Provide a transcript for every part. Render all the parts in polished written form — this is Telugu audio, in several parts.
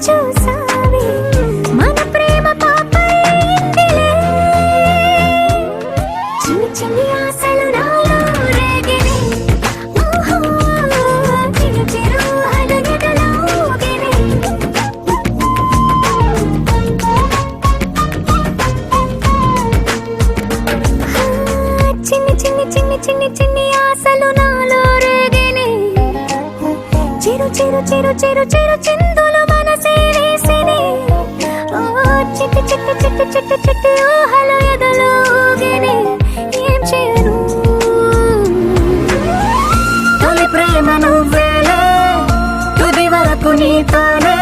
చూసావే మన ప్రేమ పాపైందిలే చిన్ని చిన్ని ఆశలు నాలో రేగినే ఓహో చిరు చిరు హడగడలో ఊగినే చిన్ని చిన్ని చిన్ని చిన్ని చిన్ని ఆశలు నాలో రేగినే చిరు చిరు చిరు చిరు చిరు చిందులు మనసే వేసినే చిట్టి చిట్టి చిట్టి చిట్టి చిట్టి ఊహలు ఎదలో ఊగినే ఏం చేయను తొలి ప్రేమ నువ్వేలే తుది వరకు నీతోనే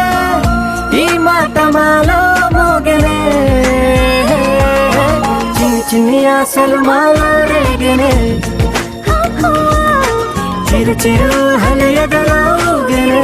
ఈ మాట మాలో మోగనే చిన్ని చిన్ని ఆశలు మాలో రేగనే చిరు చిరు హలయదలో ఊగనే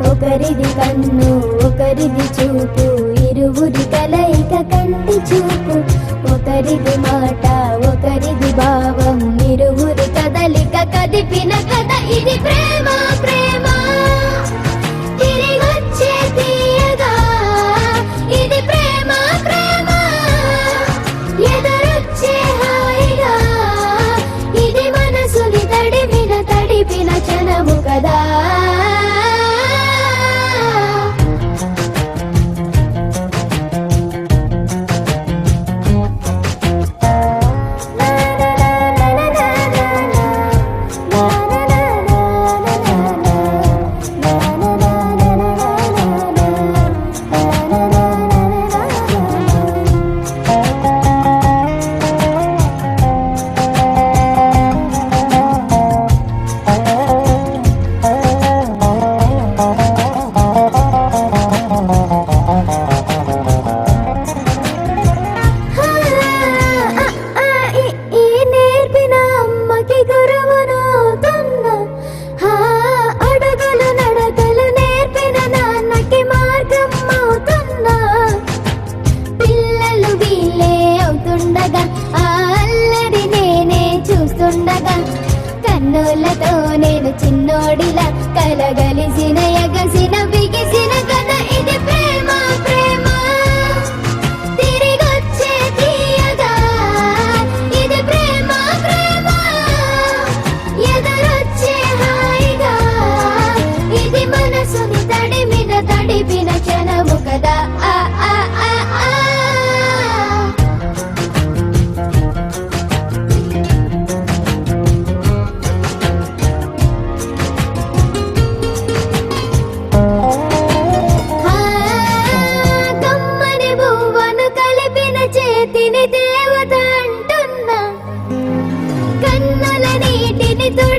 ఒకరిది కన్ను ఒకరిది చూపు ఇరువురి కలయిక కంటి చూపు ఒకరిది మాట ఒకరిది భావం ఇరువురి కదలిక కదిపిన కథ ఇది ప్రేమ ప్రేమ తిరిగొచ్చే తీయగా ఇది ప్రేమ ప్రేమ ఎదురొచ్చే హాయిగా ఇది మనసుని తడిపిన క్షణము కదా కన్నులతో నేను చిన్నోడిలా కలగలిసిన ఎగసిన బిగిసిన కథ ఇది ప్రేమ ప్రేమ తిరిగొచ్చే తీయగా ఇది ప్రేమ ప్రేమ ఎదురొచ్చే హాయిగా ఇది మనసుని తడిపిన క్షణము కదా ఆ ఆ ఆ ఆ దేవత అంటున్నా కన్నుల నీటిని తుడి